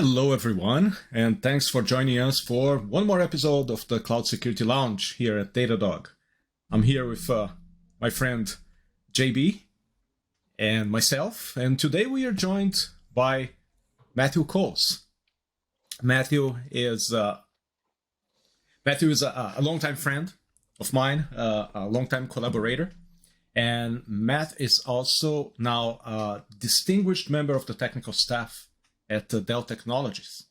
Hello, everyone, and thanks for joining us for one more episode of the Cloud Security Lounge here at Datadog. I'm here with my friend JB and myself, and today we are joined by Matthew Coles. Matthew is a longtime friend of mine, a longtime collaborator, and Matt is also now a distinguished member of the technical staff at Dell Technologies,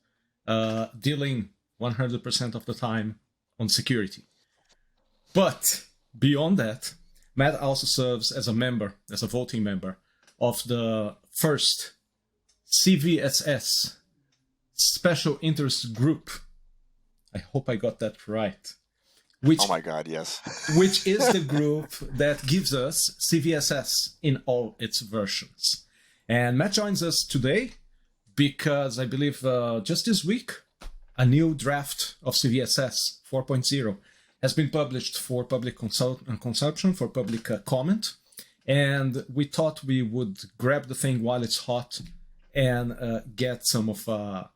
dealing 100% of the time on security. But beyond that, Matt also serves as a voting member of the first CVSS, Special Interest Group. I hope I got that right. Oh my God, yes. Which is the group that gives us CVSS in all its versions. And Matt joins us today because I believe just this week, a new draft of CVSS 4.0 has been published for public consumption, for public comment. And we thought we would grab the thing while it's hot and get some of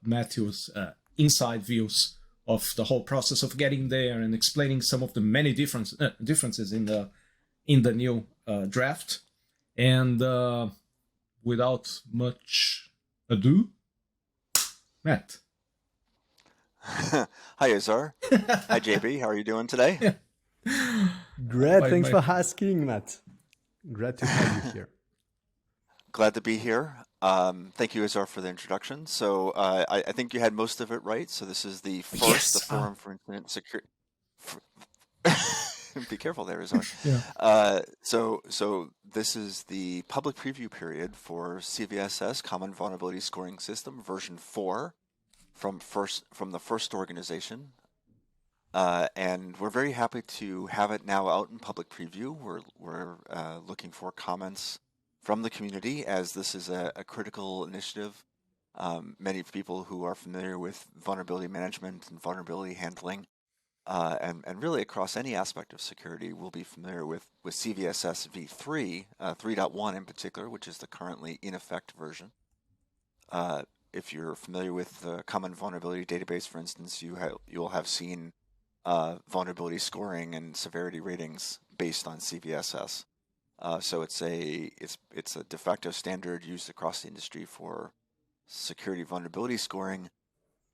Matthew's inside views of the whole process of getting there and explaining some of the many differences in the new draft. And without much ado, Matt. Hi, Azar. Hi, JB. How are you doing today? Great. Thanks for asking, Matt. Glad to have you here. Glad to be here. Thank you, Azar, for the introduction. So I think you had most of it right. So this is the first, the Forum for Incident Security. Be careful there, Azar. Yeah. So this is the public preview period for CVSS, Common Vulnerability Scoring System, version 4 from the first organization. And we're very happy to have it now out in public preview. We're looking for comments from the community, as this is a critical initiative. Many people who are familiar with vulnerability management and vulnerability handling, and really across any aspect of security, will be familiar with CVSSv4, 3.1 in particular, which is the currently in effect version. If you're familiar with the Common Vulnerability Database, for instance, you'll have seen vulnerability scoring and severity ratings based on CVSS. So it's a de facto standard used across the industry for security vulnerability scoring.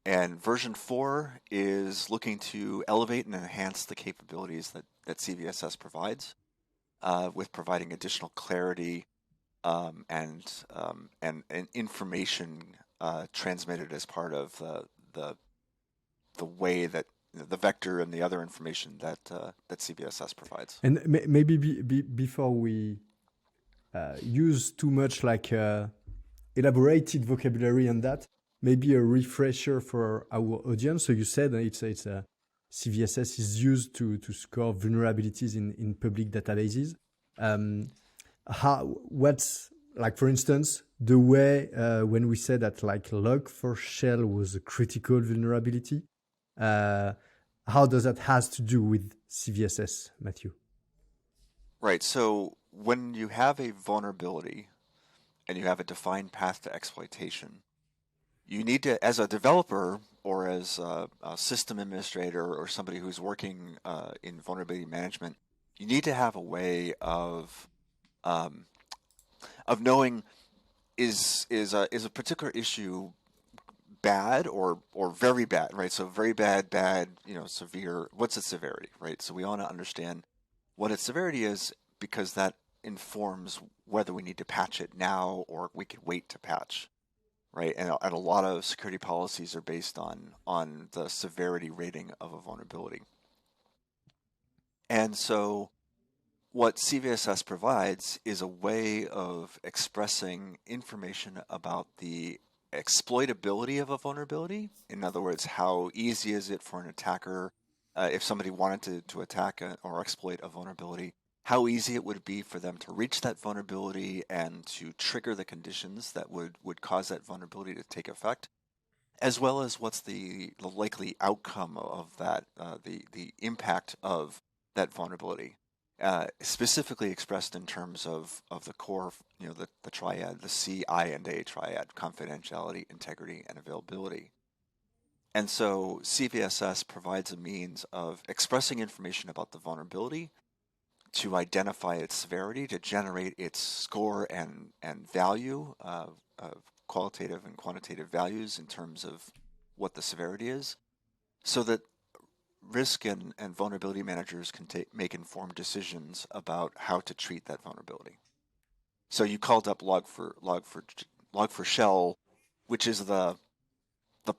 And version 4 is looking to elevate and enhance the capabilities that CVSS provides, with providing additional clarity and information transmitted as part of the way that the vector and the other information that CVSS provides. And maybe before we use too much elaborated vocabulary on that, maybe a refresher for our audience. So you said it's a CVSS is used to score vulnerabilities in public databases. What's for instance, the way when we said that Log4Shell was a critical vulnerability, how does that has to do with CVSS, Matthew? Right. So when you have a vulnerability and you have a defined path to exploitation, you need to, as a developer or as a system administrator or somebody who's working in vulnerability management, you need to have a way of knowing is a particular issue bad or very bad, right? So very bad, severe. What's its severity, right? So we want to understand what its severity is, because that informs whether we need to patch it now or we could wait to patch, right? And a lot of security policies are based on the severity rating of a vulnerability. And so what CVSS provides is a way of expressing information about the exploitability of a vulnerability. In other words, how easy is it for an attacker, if somebody wanted to attack or exploit a vulnerability, how easy it would be for them to reach that vulnerability and to trigger the conditions that would cause that vulnerability to take effect, as well as what's the likely outcome of that, the impact of that vulnerability. specifically expressed in terms of the core, the triad, the C, I, and A triad: confidentiality, integrity, and availability. And so CVSS provides a means of expressing information about the vulnerability, to identify its severity, to generate its score and value of qualitative and quantitative values in terms of what the severity is, so that risk and vulnerability managers can make informed decisions about how to treat that vulnerability. So you called up Log4Shell, which is the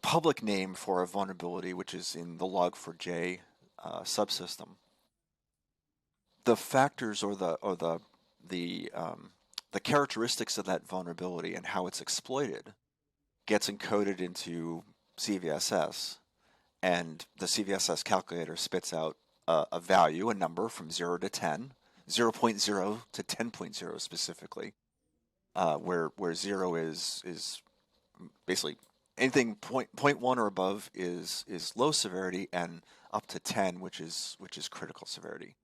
public name for a vulnerability, which is in the Log4j subsystem. The factors or the characteristics of that vulnerability and how it's exploited gets encoded into CVSS, and the CVSS calculator spits out a value, a number from 0 to 10, 0.0 to 10.0 specifically, where 0 is basically anything 0.1 or above is low severity, and up to 10, which is critical severity.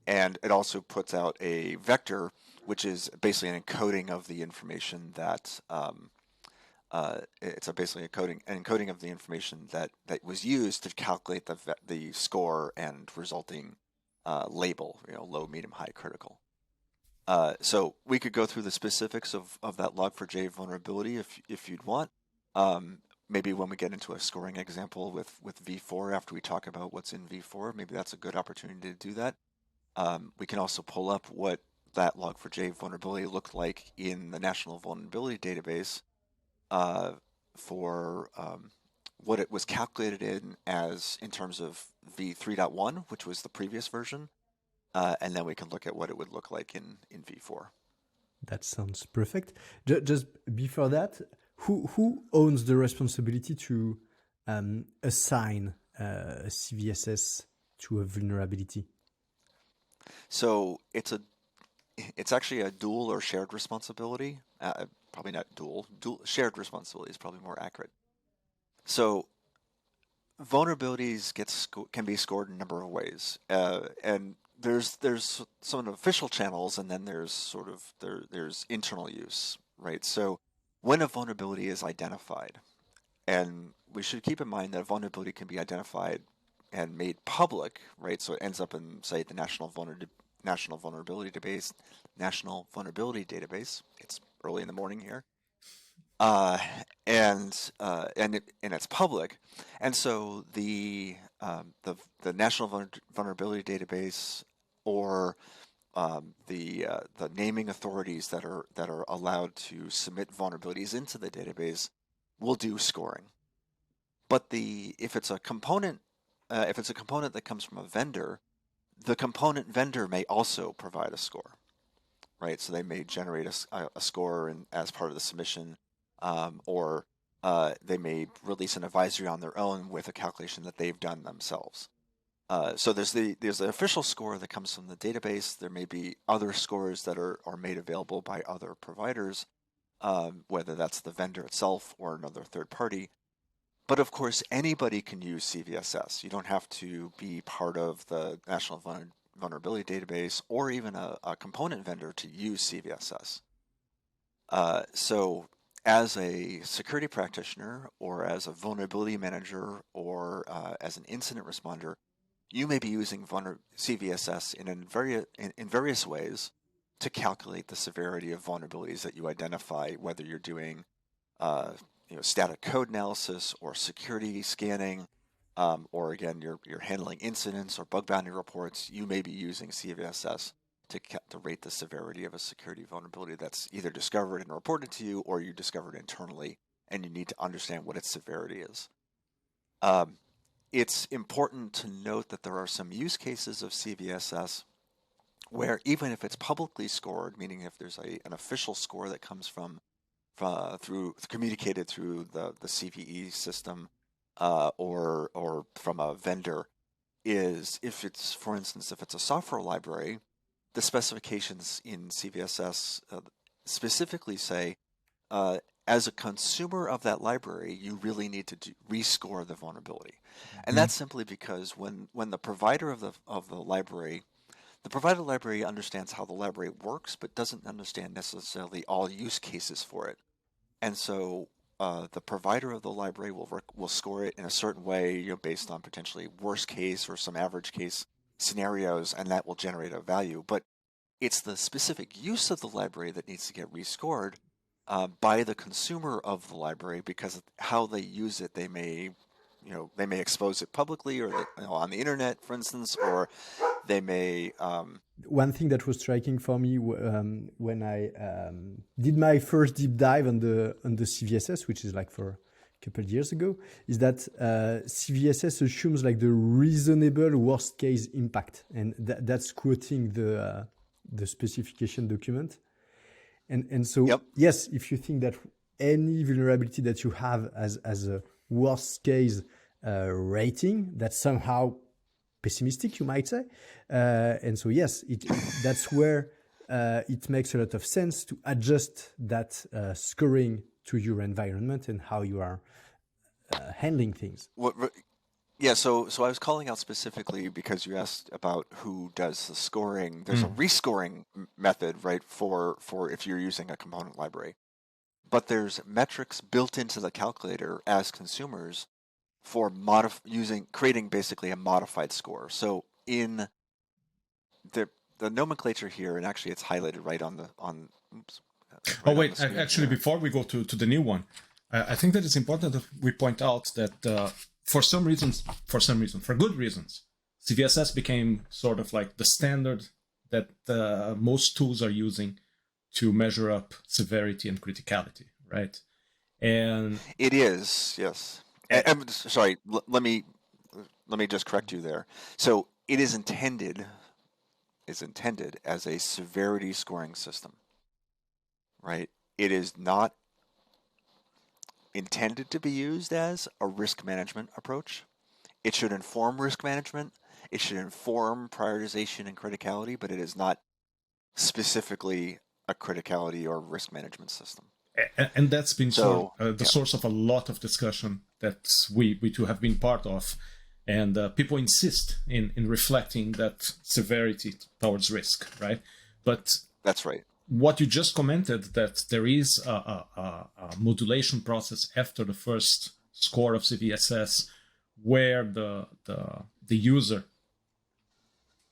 And it also puts out a vector, which is basically an encoding of the information that it's basically an encoding of the information that was used to calculate the score and resulting label, low, medium, high, critical. So we could go through the specifics of that Log4j vulnerability if you'd want. Maybe when we get into a scoring example with V4, after we talk about what's in V4, maybe that's a good opportunity to do that. We can also pull up what that Log4j vulnerability looked like in the National Vulnerability Database for what it was calculated in terms of V3.1, which was the previous version, and then we can look at what it would look like in V4. That sounds perfect. Just before that, who owns the responsibility to assign a CVSS to a vulnerability? So it's actually a dual or shared responsibility. Probably not dual. Shared responsibility is probably more accurate. So vulnerabilities can be scored in a number of ways, and there's some official channels, and then there's there's internal use, right? So when a vulnerability is identified, and we should keep in mind that a vulnerability can be identified and made public, right? So it ends up in, say, the National Vulnerability Database. It's early in the morning here, and it's public, and so the National Vulnerability Database, or the naming authorities that are allowed to submit vulnerabilities into the database will do scoring. But if it's a component that comes from a vendor, the component vendor may also provide a score, right? So they may generate a score as part of the submission, or they may release an advisory on their own with a calculation that they've done themselves. So there's the official score that comes from the database. There may be other scores that are made available by other providers, whether that's the vendor itself or another third party. But of course, anybody can use CVSS. You don't have to be part of the National Vulnerability Database or even a component vendor to use CVSS. So as a security practitioner, or as a vulnerability manager, or as an incident responder, you may be using CVSS in various ways to calculate the severity of vulnerabilities that you identify, whether you're doing static code analysis or security scanning, or again, you're handling incidents or bug bounty reports. You may be using CVSS to rate the severity of a security vulnerability that's either discovered and reported to you, or you discovered internally, and you need to understand what its severity is. It's important to note that there are some use cases of CVSS where, even if it's publicly scored, meaning if there's an official score that comes communicated through the CVE system, or from a vendor, if it's a software library, the specifications in CVSS specifically say as a consumer of that library, you really need to rescore the vulnerability. And Mhm. that's simply because when the provider of the library, the provider library understands how the library works, but doesn't understand necessarily all use cases for it. And so the provider of the library will score it in a certain way, based on potentially worst case or some average case scenarios, and that will generate a value. But it's the specific use of the library that needs to get rescored by the consumer of the library, because how they use it, they may expose it publicly, or on the internet, for instance, or they may. One thing that was striking for me when I did my first deep dive on the CVSS, which is like for a couple of years ago, is that CVSS assumes like the reasonable worst case impact, and that's quoting the specification document. And so Yep. yes, if you think that any vulnerability that you have as a worst case rating, that's somehow pessimistic, you might say. And so yes, that's where it makes a lot of sense to adjust that scoring to your environment and how you are handling things. Yeah, so I was calling out specifically because you asked about who does the scoring. There's a rescoring method, right, for if you're using a component library. But there's metrics built into the calculator as consumers for creating basically a modified score. So in the nomenclature here, and actually it's highlighted right on the oops. Oh wait, actually, before we go to the new one, I think that it's important that we point out that for good reasons, CVSS became sort of like the standard that most tools are using to measure up severity and criticality, right? And it is, yes. I'm sorry, let me just correct you there. So it is intended as a severity scoring system, right? It is not intended to be used as a risk management approach. It should inform risk management. It should inform prioritization and criticality, but it is not specifically a criticality or risk management system. And that's been the source of a lot of discussion that we too have been part of. And people insist in reflecting that severity towards risk, right? But that's right. What you just commented, that there is a modulation process after the first score of CVSS, where the user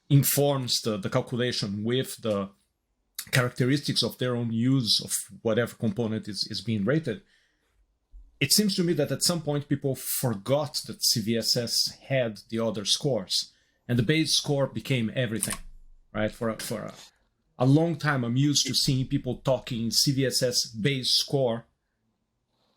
informs the calculation with the characteristics of their own use of whatever component is being rated. It seems to me that at some point people forgot that CVSS had the other scores, and the base score became everything, right? For a long time, I'm used to seeing people talking CVSS base score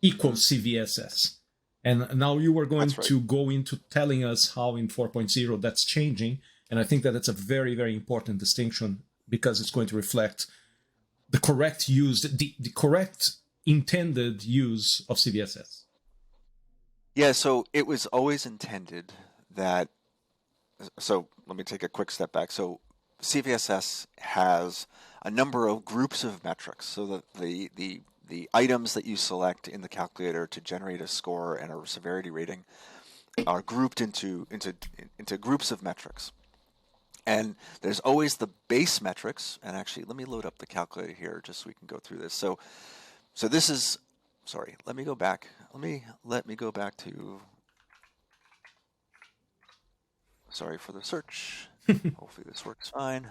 equals CVSS. And now you are going to go into telling us how in 4.0 that's changing. And I think that that's a very, very important distinction, because it's going to reflect the correct use, the correct intended use of CVSS. Yeah, so it was always intended that, so let me take a quick step back. So CVSS has a number of groups of metrics. So the items that you select in the calculator to generate a score and a severity rating are grouped into groups of metrics. And there's always the base metrics. And actually, let me load up the calculator here just so we can go through this. So this is, sorry, let me go back. Let me go back to, sorry for the search. Hopefully this works fine.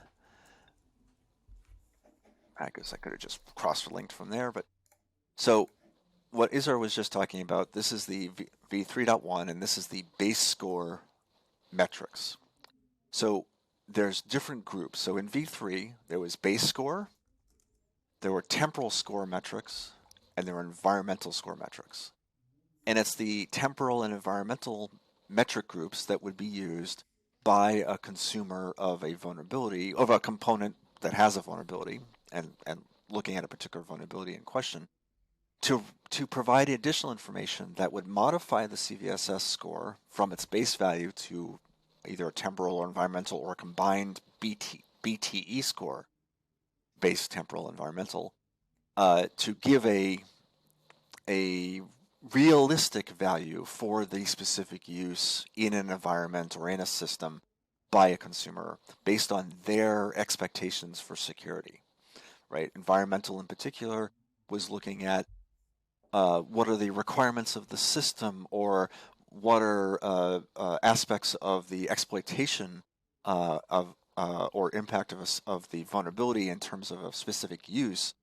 I guess I could have just cross-linked from there. But so what Isar was just talking about, this is the v3.1, and this is the base score metrics. So there's different groups. So in v3, there was base score, there were temporal score metrics, and there were environmental score metrics. And it's the temporal and environmental metric groups that would be used by a consumer of a vulnerability, of a component that has a vulnerability, and looking at a particular vulnerability in question, to provide additional information that would modify the CVSS score from its base value to either a temporal or environmental or a combined BTE score, base, temporal, environmental, to give a a realistic value for the specific use in an environment or in a system by a consumer based on their expectations for security, right? Environmental in particular was looking at what are the requirements of the system, or what are aspects of the exploitation of or impact of the vulnerability in terms of a specific use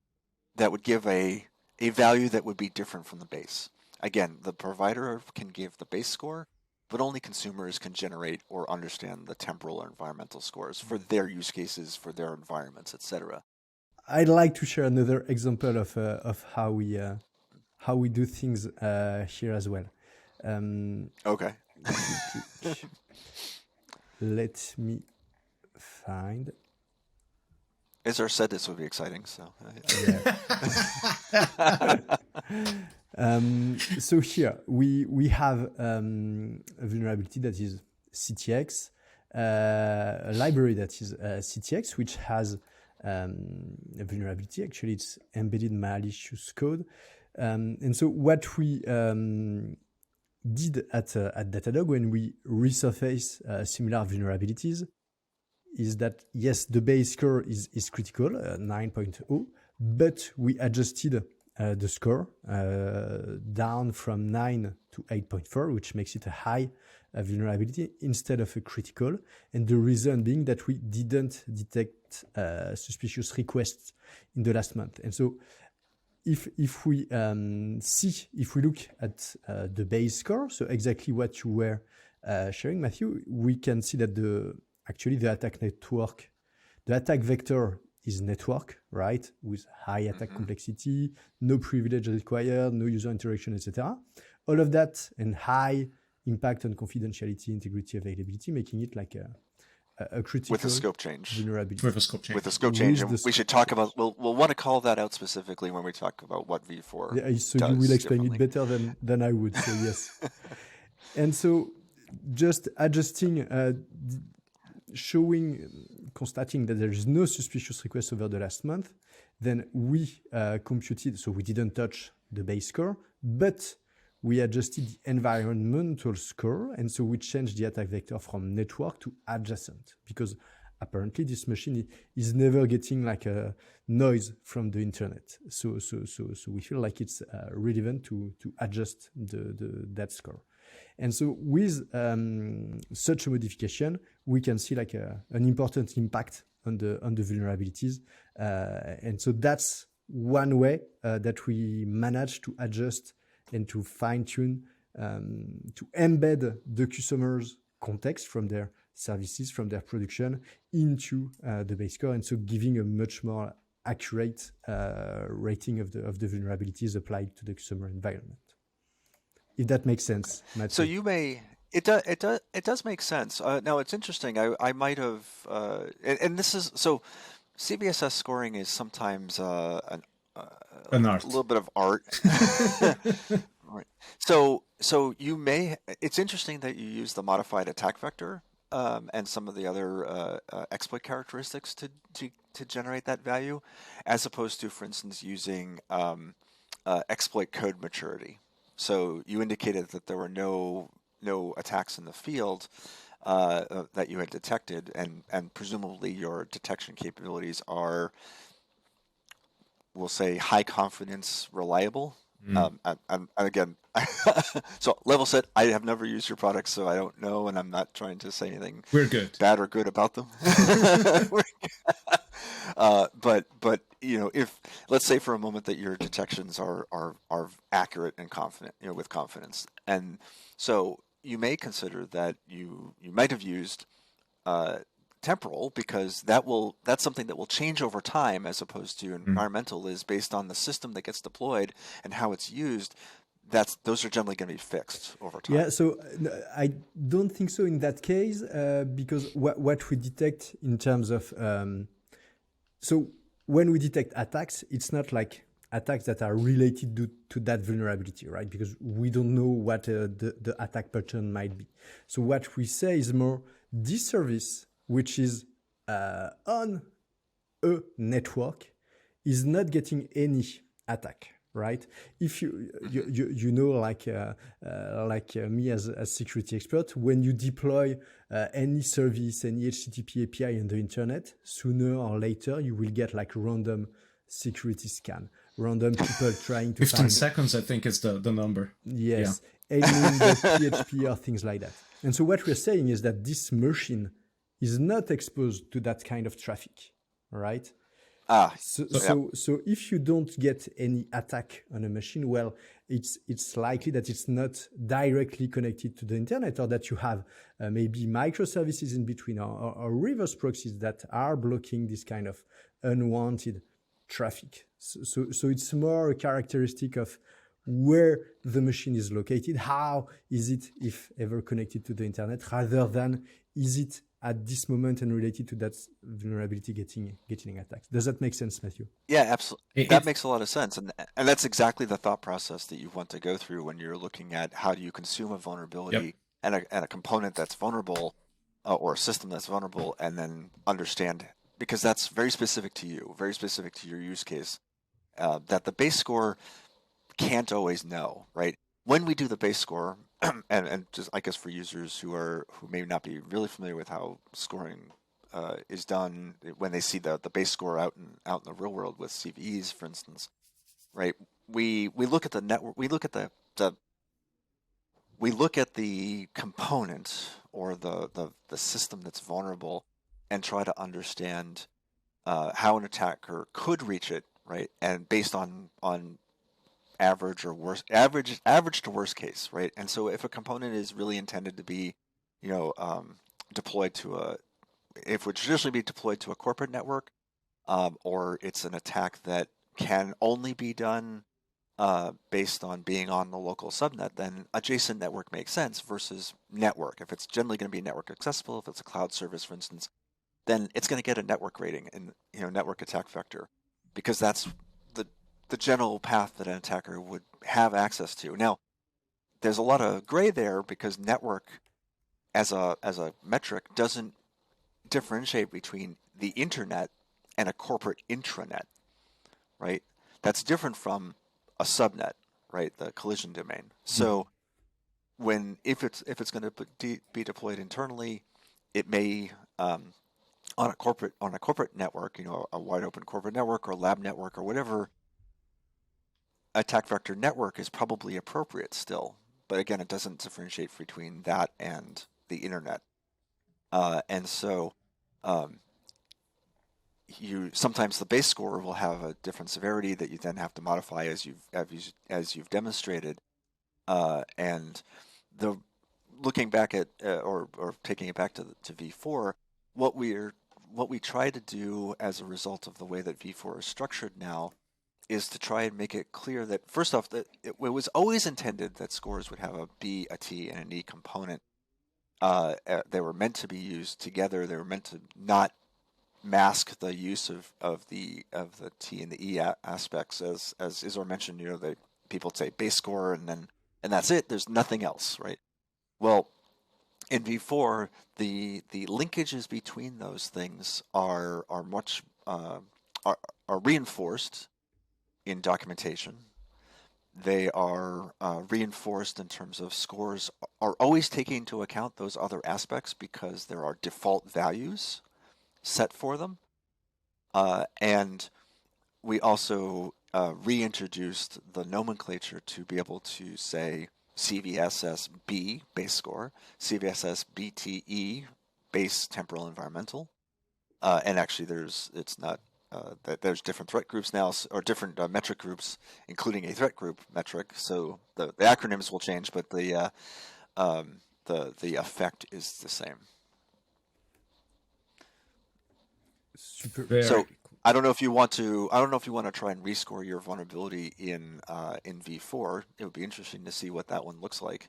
that would give a value that would be different from the base. Again, the provider can give the base score, but only consumers can generate or understand the temporal or environmental scores for their use cases, for their environments, etc. I'd like to share another example of how we do things here as well. Okay. Let me find. As our said, this would be exciting. So. So here we have a vulnerability that is CTX, a library that is CTX, which has a vulnerability. Actually, it's embedded malicious code. And so what we did at Datadog when we resurface similar vulnerabilities is that, yes, the base score is critical, 9.0, but we adjusted the score down from 9 to 8.4, which makes it a high vulnerability instead of a critical. And the reason being that we didn't detect suspicious requests in the last month. And so if we look at the base score, so exactly what you were sharing, Matthew, we can see that the attack network, the attack vector is network, right? With high attack complexity, no privilege required, no user interaction, etc. All of that and high impact on confidentiality, integrity, availability, making it like a critical with a scope change. Vulnerability. With a scope change. With a scope change. And we should talk about, we'll want to call that out specifically when we talk about what V4 so does you will explain differently. it better than I would, so yes. And so just adjusting, constating that there is no suspicious request over the last month, then we computed, so we didn't touch the base score, but we adjusted the environmental score, and so we changed the attack vector from network to adjacent, because apparently this machine is never getting like a noise from the internet. So we feel like it's relevant to adjust that score. And so with such a modification, we can see like an important impact on the vulnerabilities. And so that's one way that we manage to adjust and to fine-tune, to embed the customer's context from their services, from their production into the base score, and so giving a much more accurate rating of the vulnerabilities applied to the customer environment. If that makes sense, Matthew. So you may, it does make sense. Now it's interesting. I might have, and this is, so CVSS scoring is sometimes an art. A little bit of art. Right. So you may, it's interesting that you use the modified attack vector and some of the other exploit characteristics to generate that value, as opposed to, for instance, using exploit code maturity. So you indicated that there were no attacks in the field that you had detected, and presumably your detection capabilities are, we'll say, high confidence, reliable. And again, so level set, I have never used your products, so I don't know, and I'm not trying to say anything bad or good about them. But you know, if, let's say for a moment that your detections are accurate and confident, you know, with confidence, and so you may consider that you might have used temporal, because that's something that will change over time, as opposed to environmental is based on the system that gets deployed and how it's used. Those are generally going to be fixed over time. Yeah, so I don't think so in that case, because what we detect in terms of so when we detect attacks, it's not like attacks that are related to that vulnerability, right? Because we don't know what the attack pattern might be. So what we say is more, this service, which is on a network, is not getting any attack, right? If you know, like me as a security expert, when you deploy any service, any HTTP API on the internet, sooner or later you will get like random security scan, random people trying to 15 find seconds, I think, is the number. yes, aiming.php or things like that. And so what we're saying is that this machine is not exposed to that kind of traffic, right? So if you don't get any attack on a machine, well, it's likely that it's not directly connected to the internet, or that you have maybe microservices in between, or reverse proxies that are blocking this kind of unwanted traffic. So it's more a characteristic of where the machine is located, how is it, if ever, connected to the internet, rather than is it at this moment and related to that vulnerability getting attacked. Does that make sense, Matthew? Yeah, absolutely. That makes a lot of sense. And that's exactly the thought process that you want to go through when you're looking at how do you consume a vulnerability and a component that's vulnerable or a system that's vulnerable, and then understand, because that's very specific to you, very specific to your use case, that the base score can't always know, right? When we do the base score, and just, I guess, for users who may not be really familiar with how scoring is done, when they see the base score out in the real world with CVEs, for instance, right? We look at the network, we look at the component or the system that's vulnerable, and try to understand how an attacker could reach it, right? And based on average to worst case, right? And so if a component is really intended to be, deployed to if it would traditionally be deployed to a corporate network, or it's an attack that can only be done based on being on the local subnet, then adjacent network makes sense versus network. If it's generally going to be network accessible, if it's a cloud service, for instance, then it's going to get a network rating and network attack vector, because that's the general path that an attacker would have access to. Now, there's a lot of gray there, because network as a metric doesn't differentiate between the internet and a corporate intranet, right? That's different from a subnet, right? The collision domain. So if it's going to be deployed internally, it may on a corporate network, a wide open corporate network or lab network or whatever, attack vector network is probably appropriate still, but again, it doesn't differentiate between that and the internet, and so sometimes the base score will have a different severity that you then have to modify as you've demonstrated, and looking back at or taking it back to V4, what we try to do as a result of the way that V4 is structured now is to try and make it clear that, first off, that it was always intended that scores would have a B, a T, and an E component. They were meant to be used together. They were meant to not mask the use of the T and the E aspects, as Isor mentioned. People say base score and that's it. There's nothing else, right? Well, in V4, the linkages between those things are much are reinforced in documentation. They are reinforced in terms of scores are always taking into account those other aspects, because there are default values set for them. And we also reintroduced the nomenclature to be able to say CVSSb base score, CVSSbte base temporal environmental, and actually there's different threat groups now, or different metric groups, including a threat group metric. So the acronyms will change, but the effect is the same. Super. So I don't know if you want to try and rescore your vulnerability in V4. It would be interesting to see what that one looks like.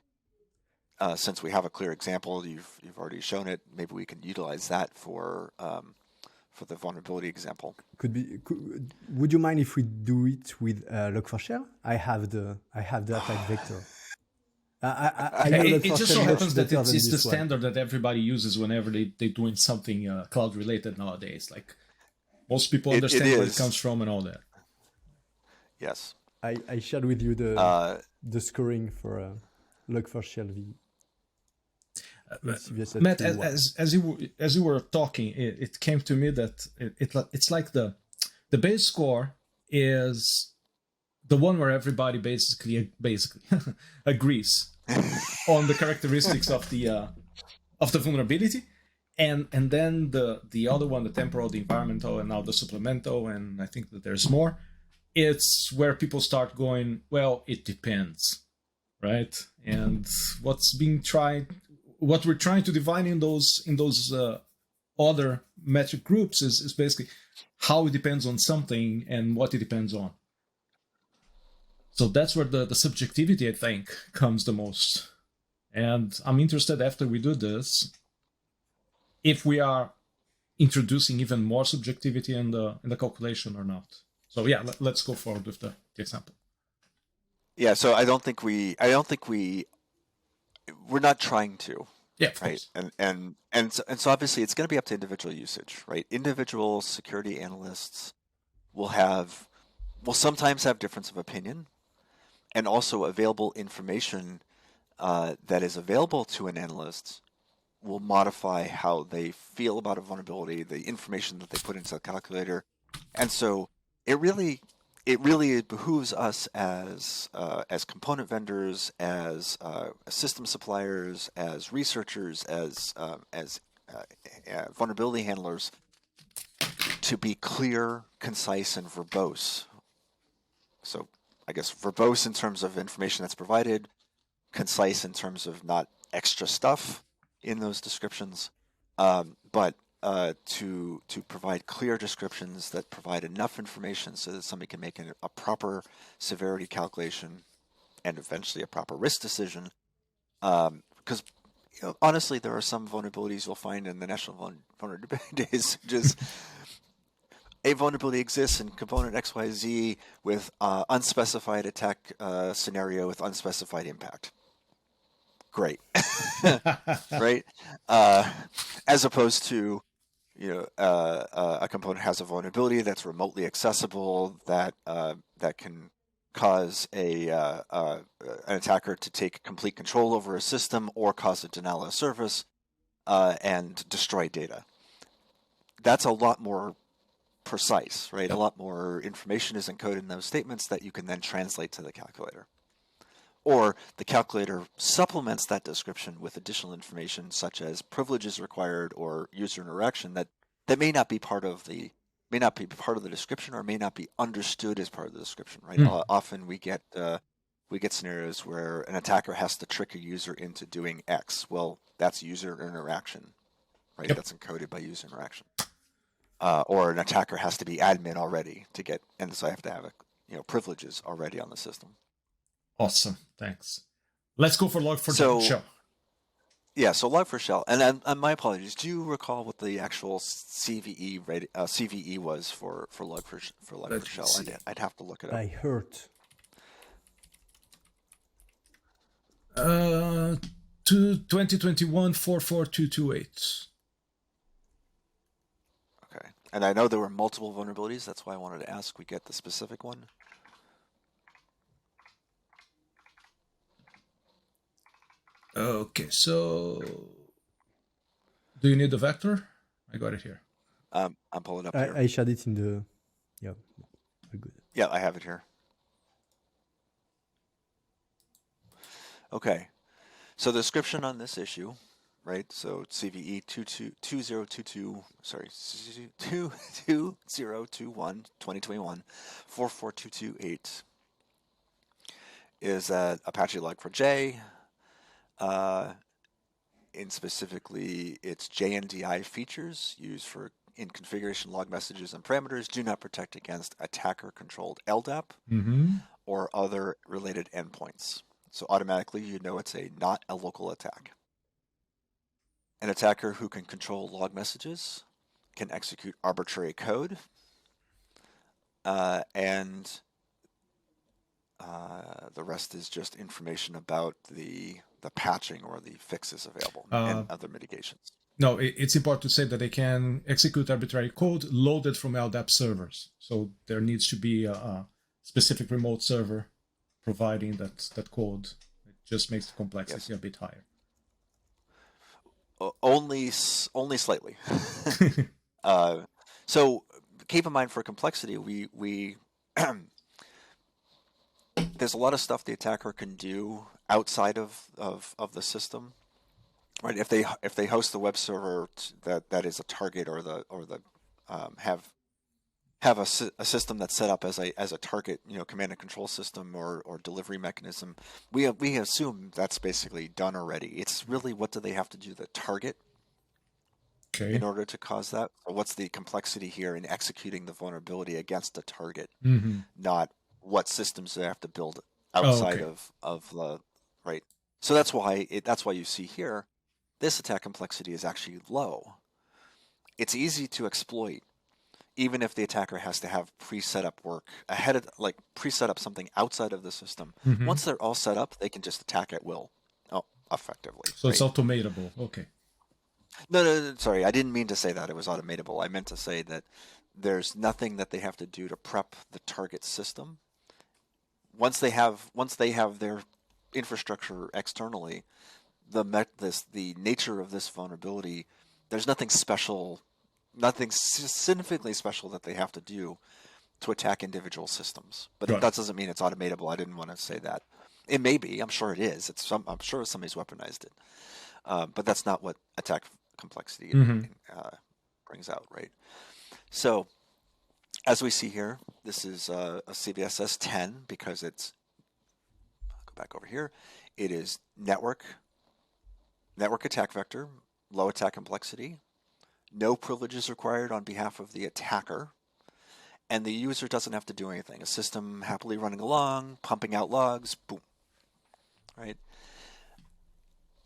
Since we have a clear example, you've already shown it. Maybe we can utilize that for the vulnerability example. Would you mind if we do it with Log4Shell? I have the attack vector. I know it just so happens that it's the one. standard that everybody uses whenever they're doing something cloud related nowadays. Like, most people understand where it comes from and all that. Yes. I shared with you the scoring for Log4Shell v CVSS Matt, 2.1. as you were talking, it came to me that it's like the base score is the one where everybody basically agrees on the characteristics of the vulnerability, and then the other one, the temporal, the environmental, and now the supplemental, and I think that there's more. It's where people start going, well, it depends, right? And what we're trying to define in those other metric groups is basically how it depends on something and what it depends on. So that's where the subjectivity, I think, comes the most. And I'm interested, after we do this, if we are introducing even more subjectivity in the calculation or not. So yeah, let's go forward with the example. Yeah, so we're not trying to. Yeah, of right. course. And so obviously it's going to be up to individual usage, right? Individual security analysts will sometimes have difference of opinion, and also available information that is available to an analyst will modify how they feel about a vulnerability, the information that they put into the calculator. And so it really behooves us as component vendors, as system suppliers, as researchers, as vulnerability handlers, to be clear, concise, and verbose. So I guess verbose in terms of information that's provided, concise in terms of not extra stuff in those descriptions, but to provide clear descriptions that provide enough information so that somebody can make a proper severity calculation and eventually a proper risk decision. Because honestly, there are some vulnerabilities you'll find in the national vulnerabilities, just a vulnerability exists in component XYZ with unspecified attack scenario with unspecified impact. Great, right? As opposed to, a component has a vulnerability that's remotely accessible that can cause an attacker to take complete control over a system or cause a denial of service and destroy data. That's a lot more precise, right? Yep. A lot more information is encoded in those statements that you can then translate to the calculator. Or the calculator supplements that description with additional information such as privileges required or user interaction that may not be part of the description or may not be understood as part of the description, right? Often we get scenarios where an attacker has to trick a user into doing X. Well, that's user interaction, right? Yep. That's encoded by user interaction. Or an attacker has to be admin already and so I have to have privileges already on the system. Awesome, thanks. Let's go for Log4Shell. Yeah, so Log4Shell, and my apologies. Do you recall what the actual CVE was for Log4Shell? I'd have to look it up. I heard. 2021 44228. Okay, and I know there were multiple vulnerabilities. That's why I wanted to ask. We get the specific one. Okay, so do you need the vector? I got it here. I'm pulling up here. I shared it in the... Yeah, good. Yeah, I have it here. Okay, so the description on this issue, right? So CVE 2021 44228 is that Apache Log4j. In specifically its JNDI features used in configuration log messages and parameters do not protect against attacker-controlled LDAP or other related endpoints. So automatically it's not a local attack. An attacker who can control log messages can execute arbitrary code and the rest is just information about the patching or the fixes available and other mitigations. No, it's important to say that they can execute arbitrary code loaded from LDAP servers. So there needs to be specific remote server providing that code. It just makes the complexity a bit higher. Only slightly. So keep in mind for complexity, we there's a lot of stuff the attacker can do outside of the system, right? If they host the web server that is a target, or the have a system that's set up as a target, command and control system or delivery mechanism, we assume that's basically done already. It's really, what do they have to do to target in order to cause that? So what's the complexity here in executing the vulnerability against a target, not what systems they have to build outside of the right. So that's why you see here this attack complexity is actually low. It's easy to exploit, even if the attacker has to have pre-set up work ahead of, like pre-set up something outside of the system. Once they're all set up, they can just attack at will, effectively. So it's automatable. Okay. No, sorry, I didn't mean to say that it was automatable. I meant to say that there's nothing that they have to do to prep the target system. Once they have their infrastructure externally, the nature of this vulnerability, there's nothing special. Nothing significantly special that they have to do to attack individual systems. But that doesn't mean it's automatable. I didn't want to say that. It may be. I'm sure it is. I'm sure somebody's weaponized it. But that's not what attack complexity brings out, right? So, as we see here, this is a CVSS 10 because it's, I'll go back over here, it is network attack vector, low attack complexity, no privileges required on behalf of the attacker, and the user doesn't have to do anything. A system happily running along, pumping out logs, boom, right?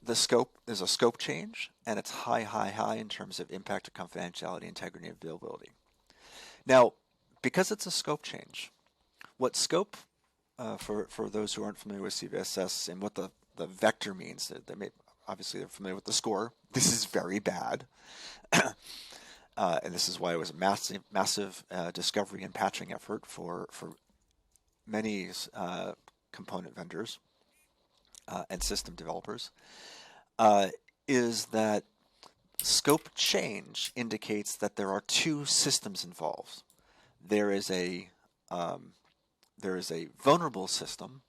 The scope is a scope change, and it's high in terms of impact to confidentiality, integrity, and availability. Now, because it's a scope change, what scope, for those who aren't familiar with CVSS and what the vector means, obviously they're familiar with the score. This is very bad. And this is why it was a massive discovery and patching effort for many component vendors and system developers, is that scope change indicates that there are two systems involved. There is a vulnerable system,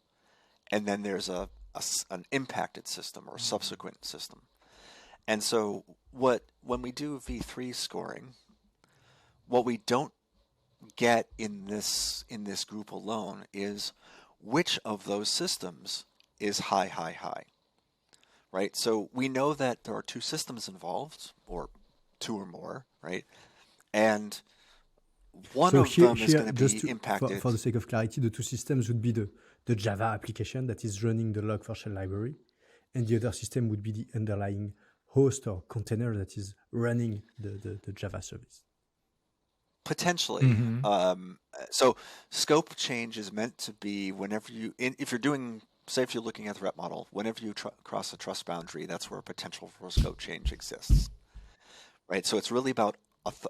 and then there's an impacted system or subsequent system. And so when we do V3 scoring, what we don't get in this group alone is which of those systems is high, right? So we know that there are two systems involved, or two or more, right? And one of them is going to be impacted. For the sake of clarity, the two systems would be the Java application that is running the Log4Shell library, and the other system would be the underlying host or container that is running the Java service. Potentially. So scope change is meant to be whenever if you're doing, say if you're looking at the rep model, whenever you cross a trust boundary, that's where a potential for scope change exists, right? So it's really about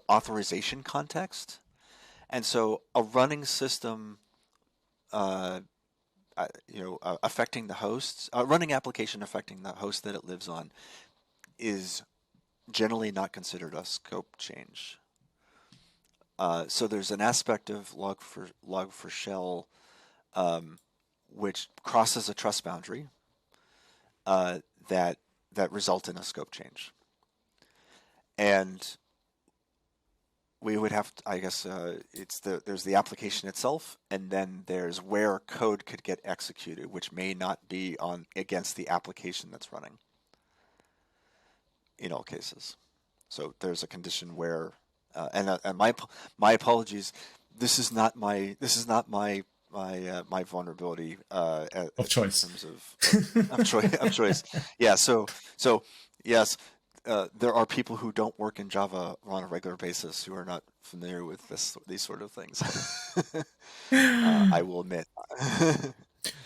authorization context. And so a running system, affecting the hosts, a running application affecting the host that it lives on is generally not considered a scope change. So there's an aspect of Log4Shell which crosses a trust boundary that result in a scope change. And we would have to, I guess, there's the application itself, and then there's where code could get executed, which may not be against the application that's running in all cases. So there's a condition where, and my apologies, this is not my vulnerability of choice. In terms of choice. Yeah. So yes. There are people who don't work in Java on a regular basis who are not familiar with these sort of things. I will admit.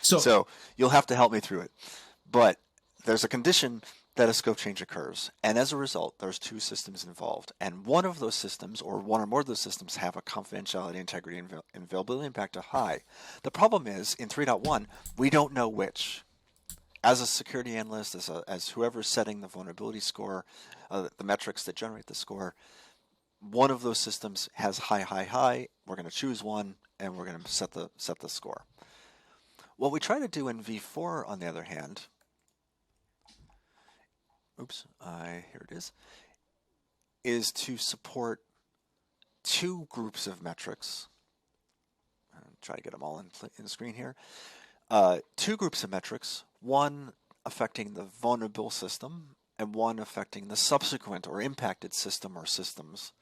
So you'll have to help me through it. But there's a condition that a scope change occurs. And as a result, there's two systems involved. And one of those systems, or one or more of those systems, have a confidentiality, integrity, and availability impact of high. The problem is, in 3.1, we don't know which. As a security analyst, as whoever's setting the vulnerability score, the metrics that generate the score, one of those systems has high, high, high. We're going to choose one, and we're going to set the score. What we try to do in V4, on the other hand, here it is to support two groups of metrics. I'll try to get them all in the screen here. Two groups of metrics, one affecting the vulnerable system and one affecting the subsequent or impacted system or systems,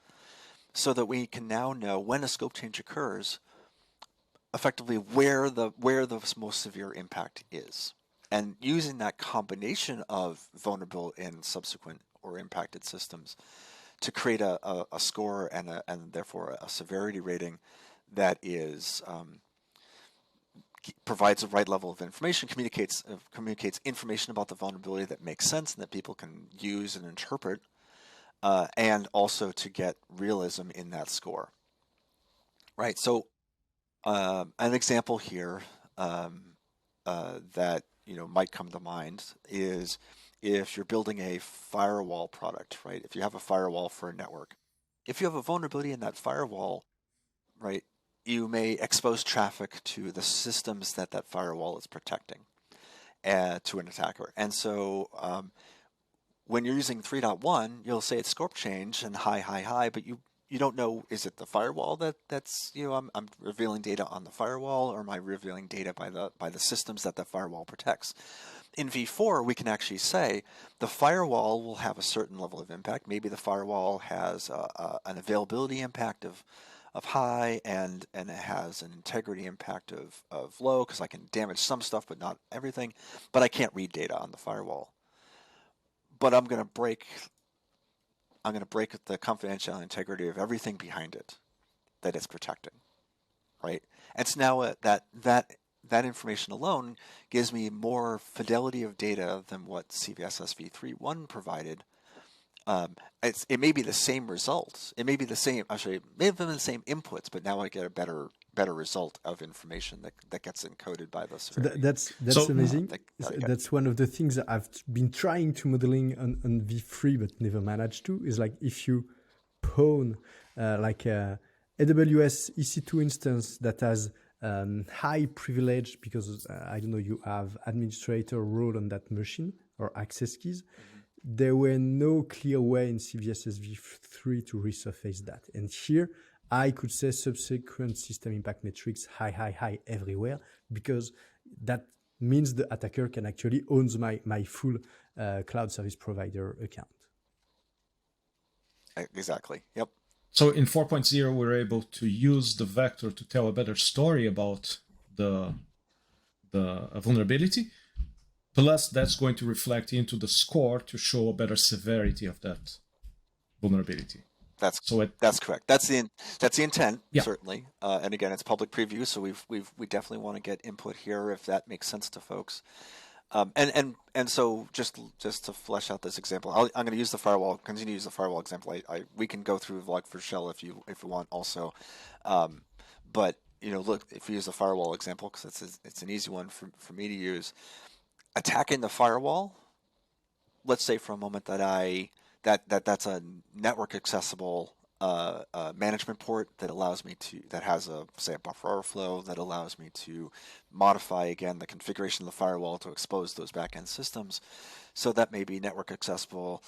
so that we can now know when a scope change occurs, effectively where the most severe impact is. And using that combination of vulnerable and subsequent or impacted systems to create a score and therefore a severity rating that is provides the right level of information, communicates information about the vulnerability that makes sense and that people can use and interpret, and also to get realism in that score. Right. So an example here that might come to mind is if you're building a firewall product, right? If you have a firewall for a network, if you have a vulnerability in that firewall, right, you may expose traffic to the systems that firewall is protecting to an attacker. And so when you're using 3.1, you'll say it's scope change and high, but you don't know, is it the firewall that's I'm revealing data on the firewall, or am I revealing data by the systems that the firewall protects? In V4, we can actually say the firewall will have a certain level of impact. Maybe the firewall has an availability impact of high, and it has an integrity impact of low, because I can damage some stuff but not everything. But I can't read data on the firewall. But I'm going to break the confidential integrity of everything behind it that it's protecting, right? And so now that information alone gives me more fidelity of data than what CVSSv4 provided. It may be the same results. It may be the same. Actually, it may have been the same inputs, but now I get a better result of information that gets encoded by the severity. That's amazing. That's one of the things that I've been trying to modeling on V3 but never managed to. Is like if you pawn like a AWS EC2 instance that has high privilege because I don't know, you have administrator role on that machine or access keys. There were no clear way in CVSSv4 to resurface that. And here I could say subsequent system impact metrics high everywhere, because that means the attacker can actually own my full cloud service provider account. Exactly. Yep. So in 4.0, we're able to use the vector to tell a better story about the vulnerability. Plus, that's going to reflect into the score to show a better severity of that vulnerability. That's correct. That's the intent, yeah. Certainly. And again, it's public preview, so we definitely want to get input here if that makes sense to folks. And so just to flesh out this example, I'm going to use the firewall. Continue to use the firewall example. We can go through Log4Shell if you want also, but look, if you use the firewall example, because it's an easy one for me to use. Attacking the firewall, let's say for a moment that's a network accessible management port that allows me that has a buffer overflow that allows me to modify again the configuration of the firewall to expose those backend systems. So that may be network accessible,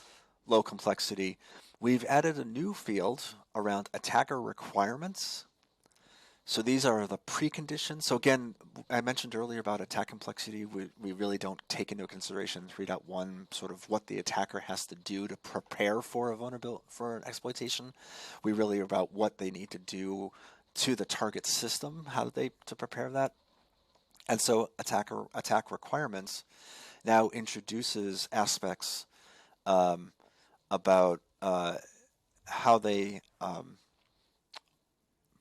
low complexity. We've added a new field around attacker requirements. So these are the preconditions. So again, I mentioned earlier about attack complexity. We really don't take into consideration 3.1 sort of what the attacker has to do to prepare for an exploitation. We really are about what they need to do to the target system, to prepare that. And so attack requirements now introduces aspects about how they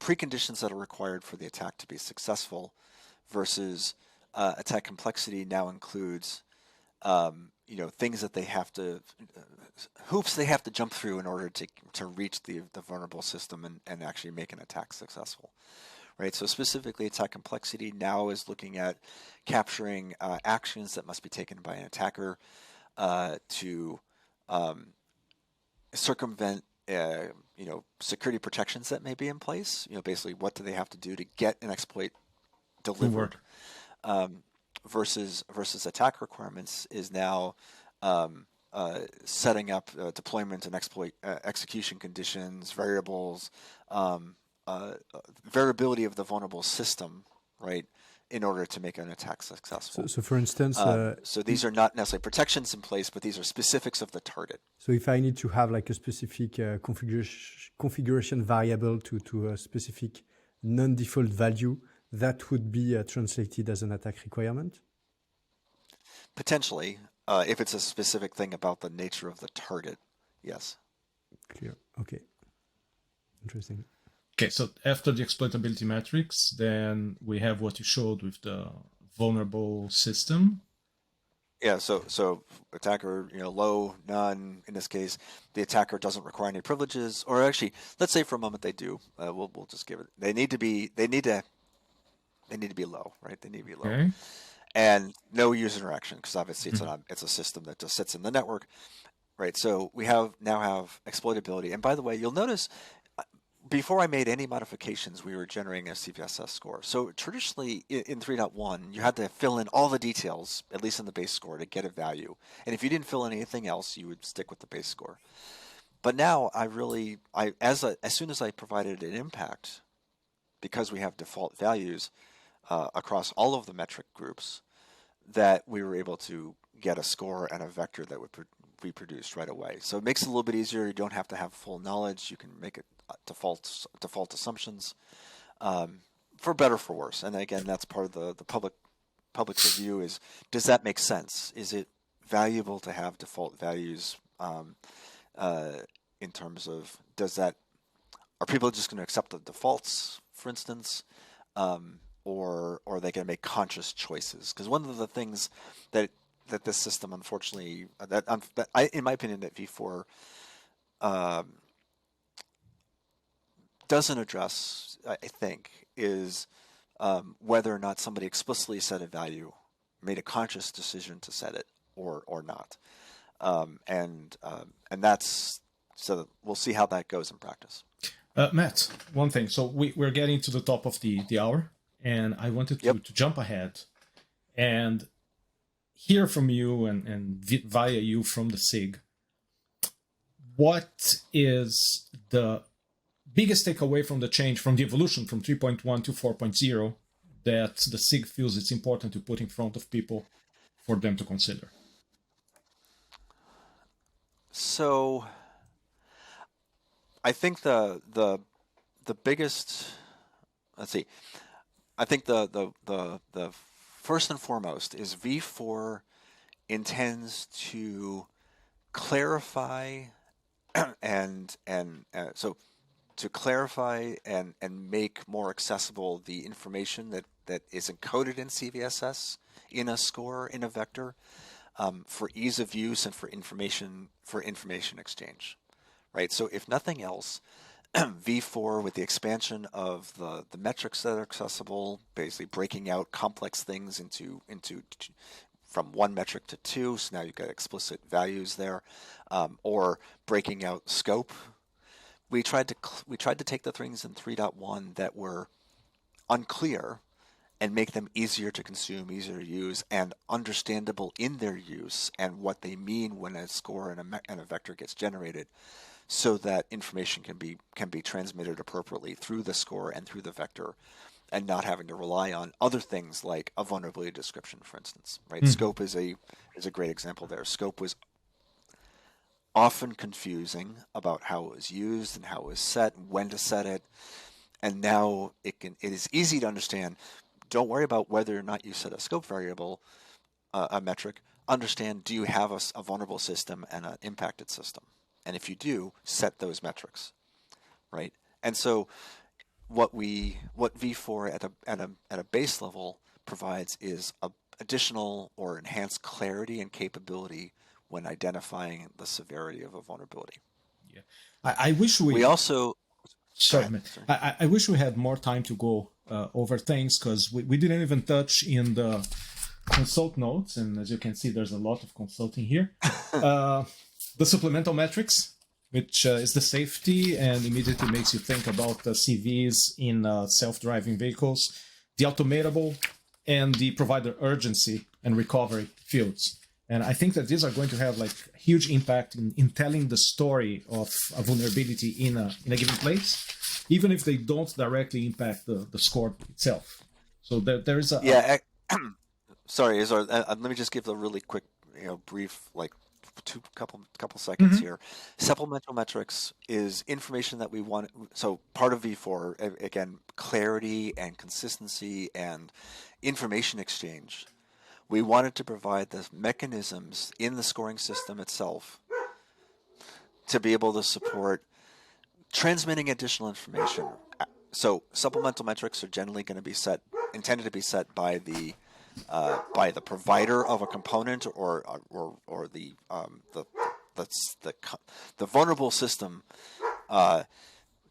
preconditions that are required for the attack to be successful versus attack complexity now includes things that they have to, hoops they have to jump through in order to reach the vulnerable system and actually make an attack successful. Right, so specifically attack complexity now is looking at capturing actions that must be taken by an attacker to circumvent security protections that may be in place. Basically what do they have to do to get an exploit delivered, versus attack requirements is now setting up deployment and exploit execution conditions, variables, variability of the vulnerable system, right, in order to make an attack successful. So for instance, so these are not necessarily protections in place, but these are specifics of the target. So if I need to have like a specific configuration variable to a specific non-default value, that would be translated as an attack requirement? Potentially, if it's a specific thing about the nature of the target, yes. Clear. Okay. Interesting. Okay, so after the exploitability metrics, then we have what you showed with the vulnerable system. Yeah, so attacker, low, none. In this case, the attacker doesn't require any privileges, or actually, let's say for a moment they do. We'll just give it. They need to be low, right? They need to be low, Okay. and no user interaction because obviously it's a system that just sits in the network, right? So we now have exploitability, and by the way, you'll notice. Before I made any modifications, we were generating a CVSS score. So traditionally in 3.1, you had to fill in all the details, at least in the base score, to get a value. And if you didn't fill in anything else, you would stick with the base score. But now as soon as I provided an impact, because we have default values across all of the metric groups, that we were able to get a score and a vector that would be produced right away. So it makes it a little bit easier. You don't have to have full knowledge. You can make it default assumptions, for better or for worse. And again, that's part of the public review is, does that make sense? Is it valuable to have default values in terms of, are people just going to accept the defaults, for instance, or are they going to make conscious choices? Because one of the things that this system, unfortunately, in my opinion, that V4 doesn't address, I think, is whether or not somebody explicitly set a value, made a conscious decision to set it, or not, and that's, so we'll see how that goes in practice. Matt, one thing. So we're getting to the top of the hour, and I wanted to jump ahead and hear from you and via you from the SIG. What is the biggest takeaway from the change, from the evolution from 3.1 to 4.0 that the SIG feels it's important to put in front of people for them to consider? So I think the biggest, let's see, I think the first and foremost is V4 intends to clarify so to clarify and make more accessible the information that is encoded in CVSS, in a score, in a vector, for ease of use and for information exchange, right? So if nothing else, V4 with the expansion of the metrics that are accessible, basically breaking out complex things into from one metric to two, so now you've got explicit values there, or breaking out scope. We tried to take the things in 3.1 that were unclear and make them easier to consume, easier to use, and understandable in their use and what they mean when a score and a vector gets generated, so that information can be transmitted appropriately through the score and through the vector, and not having to rely on other things like a vulnerability description, for instance. Right? Scope is a great example there. Scope was often confusing about how it was used and how it was set, and when to set it, and now it is easy to understand. Don't worry about whether or not you set a scope variable, a metric. Understand, do you have a vulnerable system and an impacted system? And if you do, set those metrics, right? And so what V4 at a base level provides is additional or enhanced clarity and capability when identifying the severity of a vulnerability. Yeah, I wish we also. Sorry, man. Sorry. I wish we had more time to go over things, because we didn't even touch in the consult notes, and as you can see, there's a lot of consulting here. The supplemental metrics, which is the safety, and immediately makes you think about the CVs in self-driving vehicles, the automatable, and the provider urgency and recovery fields. And I think that these are going to have like huge impact in telling the story of a vulnerability in a given place, even if they don't directly impact the score itself. So there is a sorry, let me just give a really quick, brief, like couple seconds here. Supplemental metrics is information that we want. So part of V4, again, clarity and consistency and information exchange. We wanted to provide the mechanisms in the scoring system itself to be able to support transmitting additional information. So supplemental metrics are generally going to be intended to be set by the provider of a component or the vulnerable system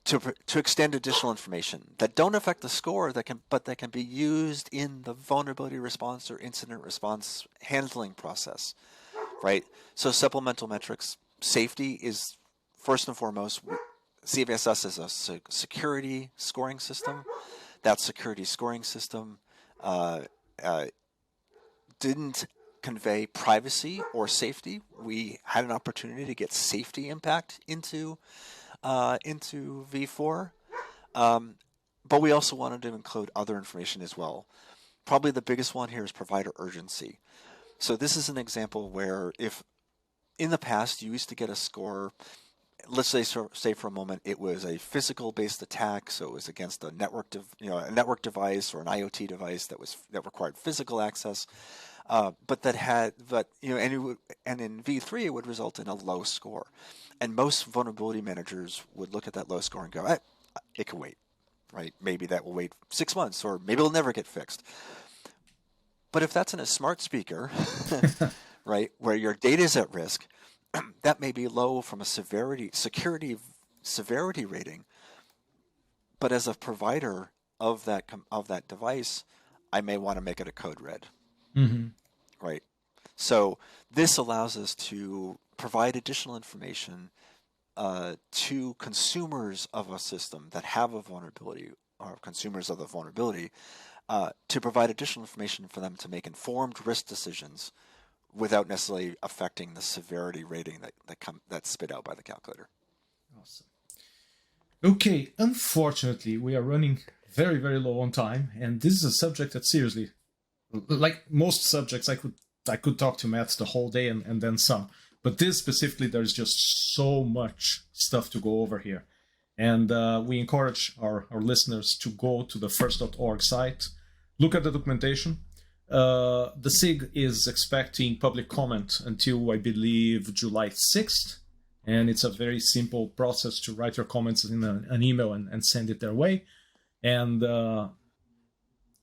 to extend additional information that don't affect the score, that can be used in the vulnerability response or incident response handling process, right? So supplemental metrics, safety is first and foremost. CVSS is a security scoring system. That security scoring system didn't convey privacy or safety. We had an opportunity to get safety impact into V4, but we also wanted to include other information as well. Probably the biggest one here is provider urgency. So this is an example where if in the past you used to get a score, let's say for a moment it was a physical-based attack, so it was against a network device or an IoT device that required physical access, and in V3 it would result in a low score, and most vulnerability managers would look at that low score and go, it can wait, right? Maybe that will wait 6 months, or maybe it'll never get fixed. But if that's in a smart speaker, right, where your data is at risk, that may be low from a severity rating, but as a provider of that device, I may want to make it a code red, right? So this allows us to provide additional information to consumers of a system that have a vulnerability, or consumers of the vulnerability, to provide additional information for them to make informed risk decisions without necessarily affecting the severity rating that's spit out by the calculator. Awesome. Okay, unfortunately, we are running very, very low on time, and this is a subject that seriously, like most subjects, I could talk to Matt the whole day and then some. But this specifically, there's just so much stuff to go over here. And we encourage our listeners to go to the first.org site, look at the documentation. The SIG is expecting public comment until, I believe, July 6th. And it's a very simple process to write your comments in an email and send it their way. And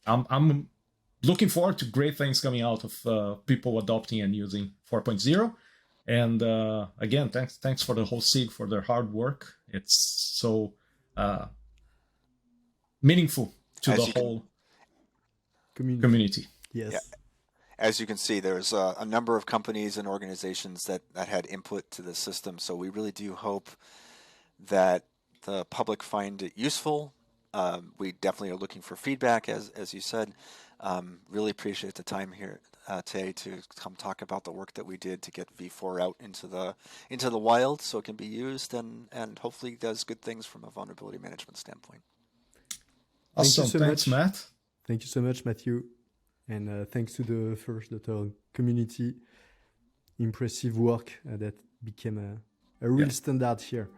I'm looking forward to great things coming out of people adopting and using 4.0. And again, thanks for the whole SIG for their hard work. It's so meaningful to the whole community. Yes. Yeah. As you can see, there's a number of companies and organizations that had input to the system. So we really do hope that the public find it useful. We definitely are looking for feedback, as you said. Really appreciate the time here today to come talk about the work that we did to get V4 out into the wild so it can be used and hopefully does good things from a vulnerability management standpoint. Awesome. Thanks, Matt. Thank you so much, Matthew. And thanks to the first.org community. Impressive work that became a real standard here.